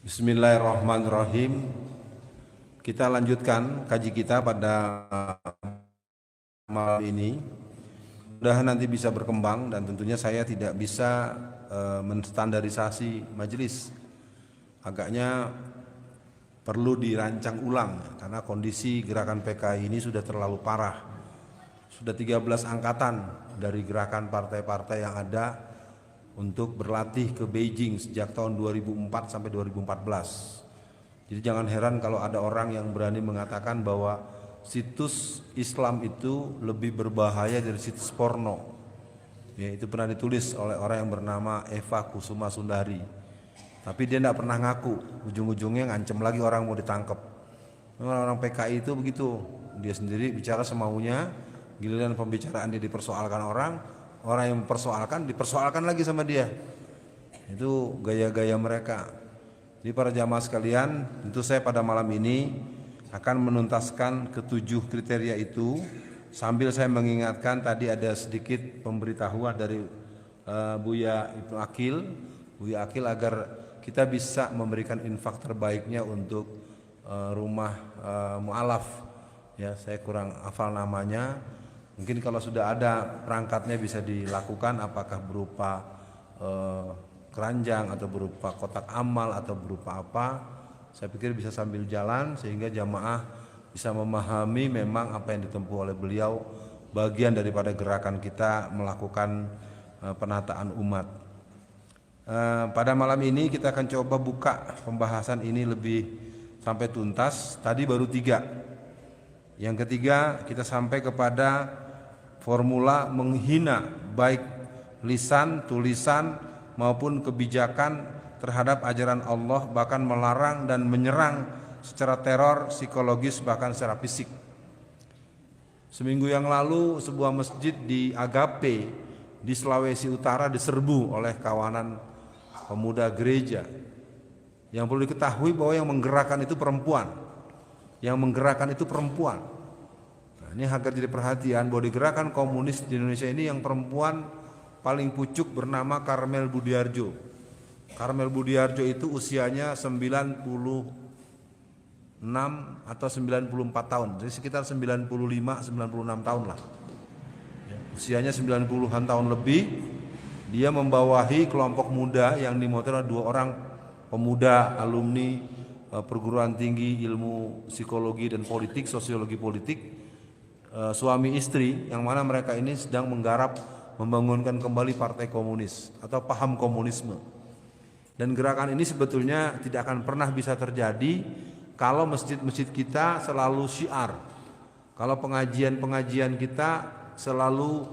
Bismillahirrahmanirrahim. Kita lanjutkan kaji kita pada malam ini. Mudah-mudahan nanti bisa berkembang, dan tentunya saya tidak bisa menstandarisasi majelis. Agaknya perlu dirancang ulang karena kondisi gerakan PKI ini sudah terlalu parah. Sudah 13 angkatan dari gerakan partai-partai yang ada untuk berlatih ke Beijing sejak tahun 2004 sampai 2014. Jadi jangan heran kalau ada orang yang berani mengatakan bahwa situs Islam itu lebih berbahaya dari situs porno. Ya, itu pernah ditulis oleh orang yang bernama Eva Kusuma Sundari. Tapi dia tidak pernah ngaku, ujung-ujungnya ngancem lagi orang mau ditangkap. Memang orang PKI itu begitu, dia sendiri bicara semaunya, giliran pembicaraan dia dipersoalkan orang yang mempersoalkan dipersoalkan lagi sama dia. Itu gaya-gaya mereka. Jadi para jamaah sekalian, tentu saya pada malam ini akan menuntaskan ketujuh kriteria itu sambil saya mengingatkan tadi ada sedikit pemberitahuan dari Buya Ibnu Akil, Buya Akil, agar kita bisa memberikan infak terbaiknya untuk rumah mu'alaf. Ya, saya kurang hafal namanya. Mungkin kalau sudah ada perangkatnya bisa dilakukan, apakah berupa keranjang atau berupa kotak amal atau berupa apa. Saya pikir bisa sambil jalan sehingga jamaah bisa memahami memang apa yang ditempuh oleh beliau, bagian daripada gerakan kita melakukan penataan umat. Pada malam ini kita akan coba buka pembahasan ini lebih sampai tuntas. Tadi baru 3. Yang ketiga kita sampai kepada formula menghina baik lisan, tulisan maupun kebijakan terhadap ajaran Allah, bahkan melarang dan menyerang secara teror, psikologis, bahkan secara fisik. Seminggu yang lalu sebuah masjid di Agape di Sulawesi Utara diserbu oleh kawanan pemuda gereja. Yang perlu diketahui bahwa yang menggerakkan itu perempuan. Yang menggerakkan itu perempuan. Ini agar jadi perhatian bahwa di gerakan komunis di Indonesia ini yang perempuan paling pucuk bernama Karmel Budiarjo. Karmel Budiarjo itu usianya 96 atau 94 tahun, jadi sekitar 95-96 tahun lah. Usianya 90-an tahun lebih. Dia membawahi kelompok muda yang dimotor 2 orang pemuda alumni perguruan tinggi ilmu psikologi dan politik, sosiologi politik, suami istri, yang mana mereka ini sedang menggarap membangunkan kembali partai komunis atau paham komunisme. Dan gerakan ini sebetulnya tidak akan pernah bisa terjadi kalau masjid-masjid kita selalu syiar, kalau pengajian-pengajian kita selalu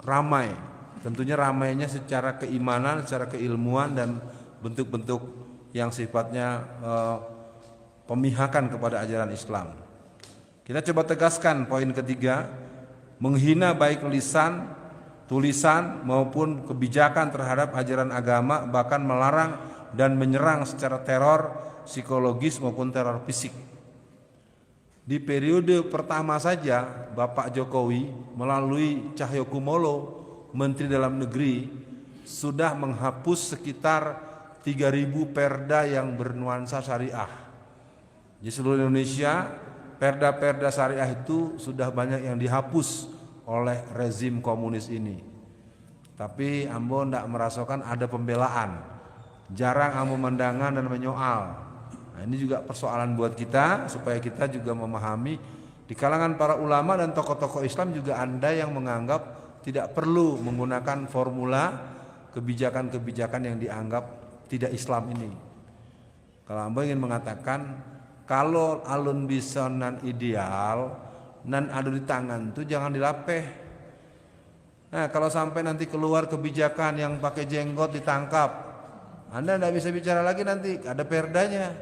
ramai. Tentunya ramainya secara keimanan, secara keilmuan, dan bentuk-bentuk yang sifatnya pemihakan kepada ajaran Islam. Kita coba tegaskan poin ketiga, menghina baik lisan, tulisan maupun kebijakan terhadap ajaran agama, bahkan melarang dan menyerang secara teror psikologis maupun teror fisik. Di periode pertama saja Bapak Jokowi melalui Cahyokumolo, Menteri Dalam Negeri, sudah menghapus sekitar 3.000 perda yang bernuansa syariah. Di seluruh Indonesia perda-perda syariah itu sudah banyak yang dihapus oleh rezim komunis ini. Tapi ambo tidak merasakan ada pembelaan. Jarang ambo mendangan dan menyoal. Nah, ini juga persoalan buat kita, supaya kita juga memahami. Di kalangan para ulama dan tokoh-tokoh Islam juga ada yang menganggap tidak perlu menggunakan formula kebijakan-kebijakan yang dianggap tidak Islam ini. Kalau ambo ingin mengatakan, kalau alun bisa nan ideal, nan ada di tangan tuh jangan dilapeh. Nah, kalau sampai nanti keluar kebijakan yang pakai jenggot ditangkap, Anda tidak bisa bicara lagi, nanti ada perdanya,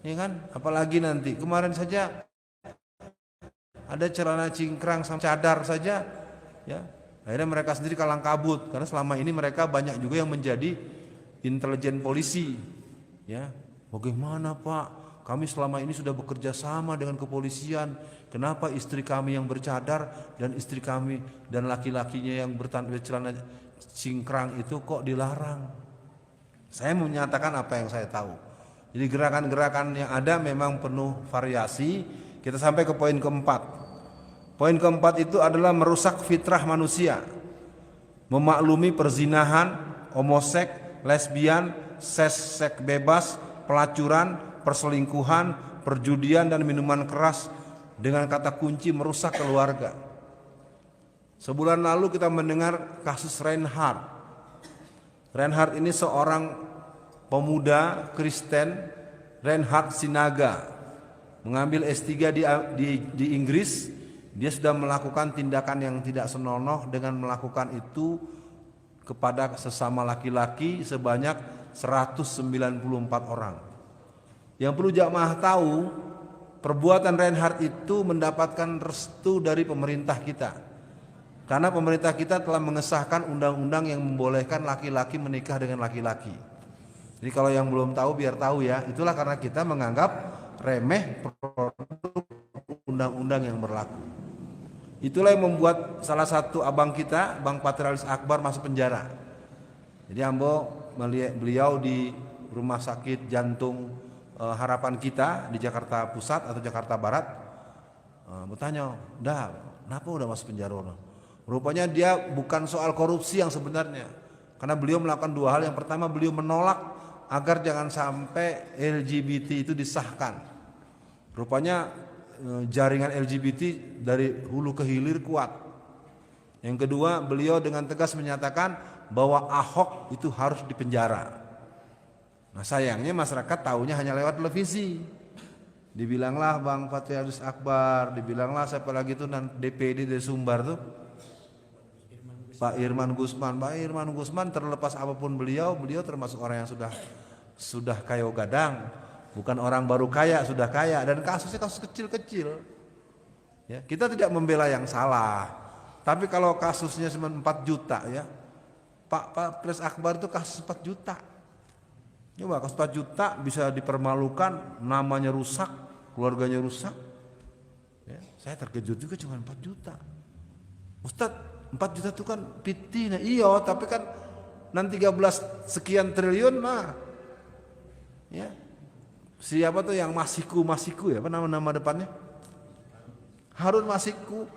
ya kan? Apalagi nanti kemarin saja ada celana cingkrang sama cadar saja, ya. Akhirnya mereka sendiri kalang kabut karena selama ini mereka banyak juga yang menjadi intelijen polisi, ya. Bagaimana Pak? Kami selama ini sudah bekerja sama dengan kepolisian. Kenapa istri kami yang bercadar dan istri kami dan laki-lakinya yang bercelana cingkrang itu kok dilarang? Saya menyatakan apa yang saya tahu. Jadi gerakan-gerakan yang ada memang penuh variasi. Kita sampai ke poin keempat. Poin keempat itu adalah merusak fitrah manusia, memaklumi perzinahan, homoseks, lesbian, seks bebas, pelacuran, perselingkuhan, perjudian dan minuman keras dengan kata kunci merusak keluarga. Sebulan lalu kita mendengar kasus Reinhard. Reinhard ini seorang pemuda Kristen, Reinhard Sinaga, mengambil S3 di Inggris. Dia sudah melakukan tindakan yang tidak senonoh dengan melakukan itu kepada sesama laki-laki sebanyak 194 orang. Yang perlu jamaah tahu, perbuatan Reinhard itu mendapatkan restu dari pemerintah kita. Karena pemerintah kita telah mengesahkan undang-undang yang membolehkan laki-laki menikah dengan laki-laki. Jadi kalau yang belum tahu biar tahu ya, itulah karena kita menganggap remeh produk undang-undang yang berlaku. Itulah yang membuat salah satu abang kita, Bang Patrialis Akbar, masuk penjara. Jadi ambo melihat beliau di rumah sakit jantung Harapan Kita di Jakarta Pusat atau Jakarta Barat. Bertanya, dah, kenapa udah masuk penjara? Rupanya dia bukan soal korupsi yang sebenarnya, karena beliau melakukan dua hal. Yang pertama, beliau menolak agar jangan sampai LGBT itu disahkan. Rupanya jaringan LGBT dari hulu ke hilir kuat. Yang kedua, beliau dengan tegas menyatakan bahwa Ahok itu harus dipenjara. Nah sayangnya masyarakat tahunya hanya lewat televisi. Dibilanglah Bang Patrialis Akbar, dibilanglah siapa lagi itu DPD dari Sumbar tuh, Pak Irman Gusman. Pak Irman Gusman terlepas apapun beliau termasuk orang yang sudah kayo gadang. Bukan orang baru kaya, sudah kaya, dan kasusnya kasus kecil-kecil. Ya, kita tidak membela yang salah. Tapi kalau kasusnya cuma 4 juta ya, Pak Patrialis Akbar itu kasus 4 juta. Coba kasus 4 juta bisa dipermalukan, namanya rusak, keluarganya rusak. Ya, saya terkejut juga cuma 4 juta. Ustadz, 4 juta itu kan piti, nah iya, tapi kan nanti 13 sekian triliun mah. Ya. Siapa tuh yang Masiku ya, apa nama depannya? Harun Masiku,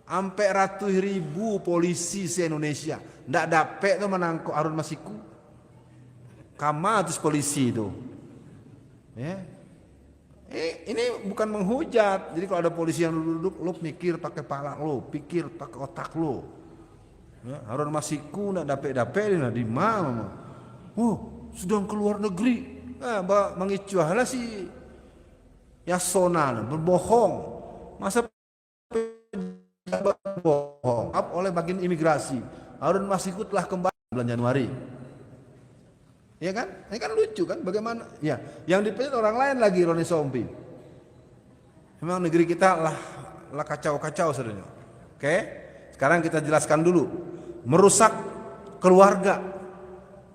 sampai ratus ribu polisi se-Indonesia ndak dapet tuh menangkap Harun Masiku. Kamatus polisi itu. Ya. Ini bukan menghujat. Jadi kalau ada polisi yang duduk, lo mikir pakai pala lo, pikir pakai otak lo. Ya, Harun Masiku ndak dapet di mana? Sudah keluar negeri. Mengicuahlah si Yasona berbohong. Masa berbohong oleh bagian imigrasi. Harun Masiku telah kembali bulan Januari. Ya kan? Ini kan lucu kan bagaimana? Ya, yang dipecat orang lain lagi, Roni Sompi. Memang negeri kita lah kacau-kacau sebenarnya. Oke? Sekarang kita jelaskan dulu. Merusak keluarga.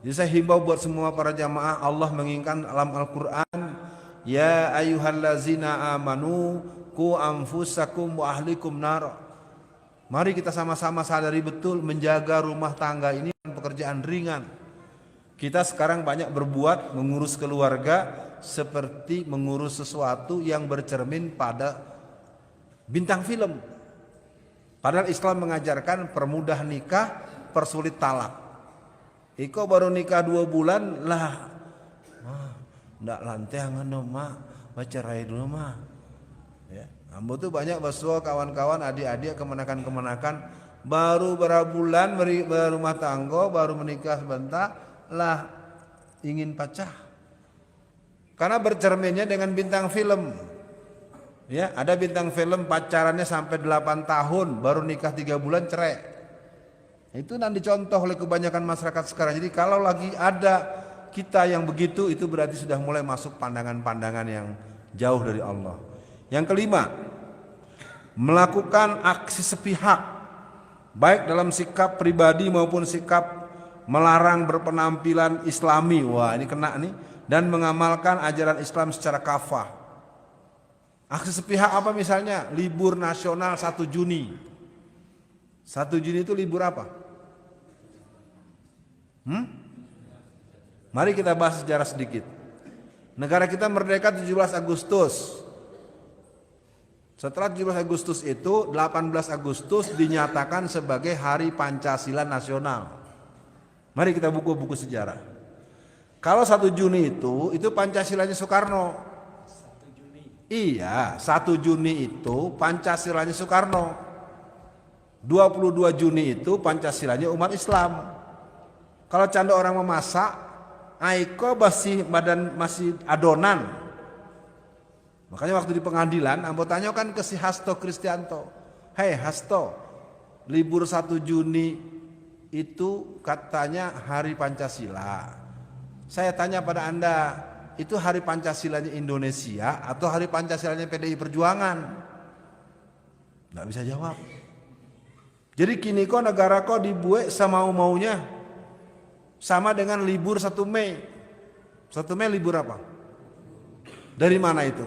Jadi saya himbau buat semua para jamaah, Allah menginginkan dalam Al-Quran, ya ayyuhallazina amanu ku anfusakum wa ahlikum nar. Mari kita sama-sama sadari betul menjaga rumah tangga ini pekerjaan ringan. Kita sekarang banyak berbuat mengurus keluarga seperti mengurus sesuatu yang bercermin pada bintang film. Padahal Islam mengajarkan permudah nikah, persulit talak. Iko baru nikah 2 bulan lah, ndak lanteangan dong mak, cerai dulu mah. Ya, ambo tuh banyak basuh kawan-kawan, adik-adik kemenakan baru berapa bulan berumah tangga, baru menikah sebentar lah ingin pecah. Karena bercerminnya dengan bintang film. Ya, ada bintang film pacarannya sampai 8 tahun, baru nikah 3 bulan cerai. Itu nanti dicontoh oleh kebanyakan masyarakat sekarang. Jadi kalau lagi ada kita yang begitu, itu berarti sudah mulai masuk pandangan-pandangan yang jauh dari Allah. Yang kelima, melakukan aksi sepihak, baik dalam sikap pribadi maupun sikap melarang berpenampilan Islami. Wah, ini kena nih. Dan mengamalkan ajaran Islam secara kafah. Aksi sepihak apa misalnya? Libur nasional 1 Juni. 1 Juni itu libur apa? Mari kita bahas sejarah sedikit. Negara kita merdeka 17 Agustus. Setelah 17 Agustus itu, 18 Agustus dinyatakan sebagai Hari Pancasila Nasional. Mari kita buku-buku sejarah. Kalau 1 Juni itu Pancasilanya Soekarno. 1 Juni. Iya, 1 Juni itu Pancasilanya Soekarno. 22 Juni itu Pancasilanya umat Islam. Kalau canda orang memasak, aiko masih adonan. Makanya waktu di pengadilan, ambo tanyakan ke si Hasto Kristianto. Hei Hasto, libur 1 Juni itu katanya Hari Pancasila. Saya tanya pada Anda, itu Hari Pancasilanya Indonesia atau Hari Pancasilanya PDI Perjuangan? Nggak bisa jawab. Jadi kini kok negara kok dibuat semau-maunya. Sama dengan libur 1 Mei. 1 Mei libur apa? Dari mana itu?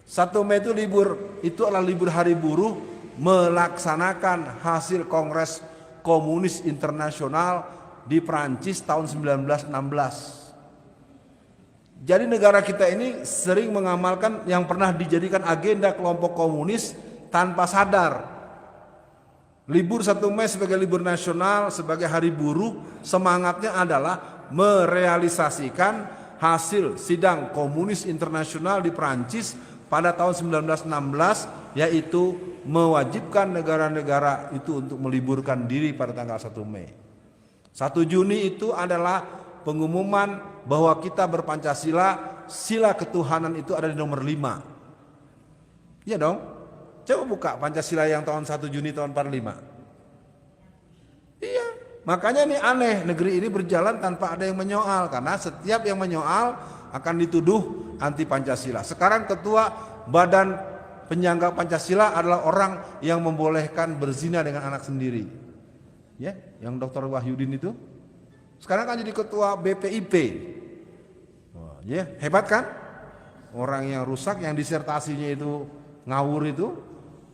1 Mei itu libur, itu adalah libur hari buruh melaksanakan hasil Kongres Komunis Internasional di Prancis tahun 1916. Jadi negara kita ini sering mengamalkan yang pernah dijadikan agenda kelompok komunis tanpa sadar. Libur 1 Mei sebagai libur nasional, sebagai hari buruh, semangatnya adalah merealisasikan hasil sidang komunis internasional di Prancis pada tahun 1916, yaitu mewajibkan negara-negara itu untuk meliburkan diri pada tanggal 1 Mei. 1 Juni itu adalah pengumuman bahwa kita berpancasila, sila ketuhanan itu ada di nomor 5. Iya dong? Coba buka Pancasila yang tahun 1 Juni tahun 45. Iya, makanya ini aneh, negeri ini berjalan tanpa ada yang menyoal, karena setiap yang menyoal akan dituduh anti Pancasila. Sekarang ketua Badan Penyangga Pancasila adalah orang yang membolehkan berzina dengan anak sendiri. Ya, yang Dr. Wahyudin itu. Sekarang kan jadi ketua BPIP. Wah, ya, hebat kan? Orang yang rusak, yang disertasinya itu ngawur itu,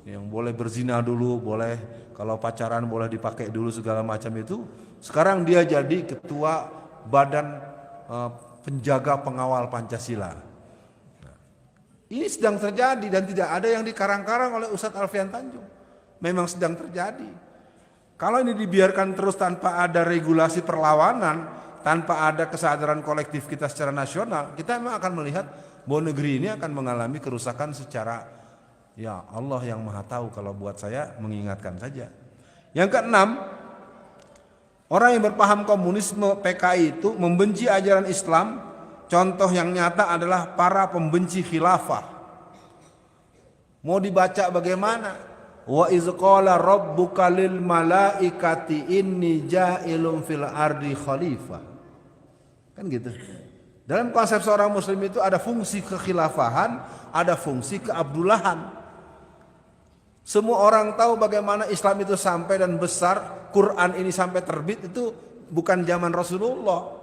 yang boleh berzina dulu, boleh kalau pacaran boleh dipakai dulu segala macam itu. Sekarang dia jadi ketua Badan Penjaga Pengawal Pancasila. Nah, ini sedang terjadi dan tidak ada yang dikarang-karang oleh Ustadz Alfian Tanjung. Memang sedang terjadi. Kalau ini dibiarkan terus tanpa ada regulasi perlawanan, tanpa ada kesadaran kolektif kita secara nasional, kita memang akan melihat bahwa negeri ini akan mengalami kerusakan secara, ya Allah yang maha tahu, kalau buat saya mengingatkan saja. Yang keenam, orang yang berpaham komunisme PKI itu membenci ajaran Islam. Contoh yang nyata adalah para pembenci khilafah. Mau dibaca bagaimana? Wa iz qala rabbuka lil malaikati inni ja'ilun fil ardi khalifah. Kan gitu. Dalam konsep seorang muslim itu ada fungsi kekhilafahan, ada fungsi keabdullahan. Semua orang tahu bagaimana Islam itu sampai dan besar, Quran ini sampai terbit itu bukan zaman Rasulullah.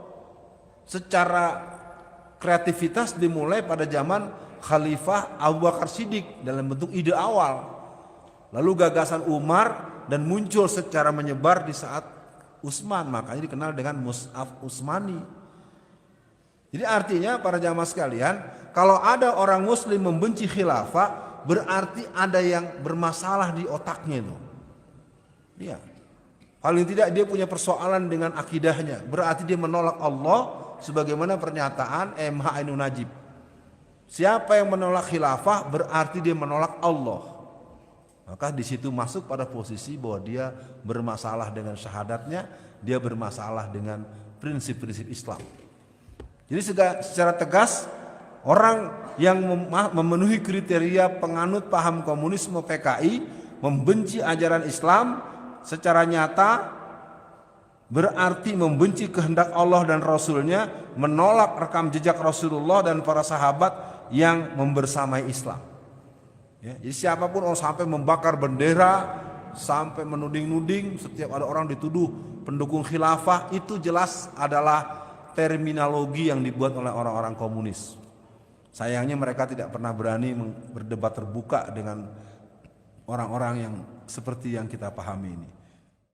Secara kreativitas dimulai pada zaman Khalifah Abu Bakar Siddiq dalam bentuk ide awal. Lalu gagasan Umar dan muncul secara menyebar di saat Utsman, makanya dikenal dengan Mushaf Utsmani. Jadi artinya para jamaah sekalian, kalau ada orang muslim membenci khilafah, berarti ada yang bermasalah di otaknya itu. Iya. Paling tidak dia punya persoalan dengan akidahnya. Berarti dia menolak Allah sebagaimana pernyataan MH Ainun Najib. Siapa yang menolak khilafah berarti dia menolak Allah. Maka di situ masuk pada posisi bahwa dia bermasalah dengan syahadatnya, dia bermasalah dengan prinsip-prinsip Islam. Jadi secara tegas, orang yang memenuhi kriteria penganut paham komunisme PKI, membenci ajaran Islam secara nyata, berarti membenci kehendak Allah dan Rasulnya, menolak rekam jejak Rasulullah dan para sahabat yang membersamai Islam. Ya, jadi siapapun sampai membakar bendera, sampai menuding-nuding, setiap ada orang dituduh pendukung khilafah, itu jelas adalah terminologi yang dibuat oleh orang-orang komunis. Sayangnya mereka tidak pernah berani berdebat terbuka dengan orang-orang yang seperti yang kita pahami ini.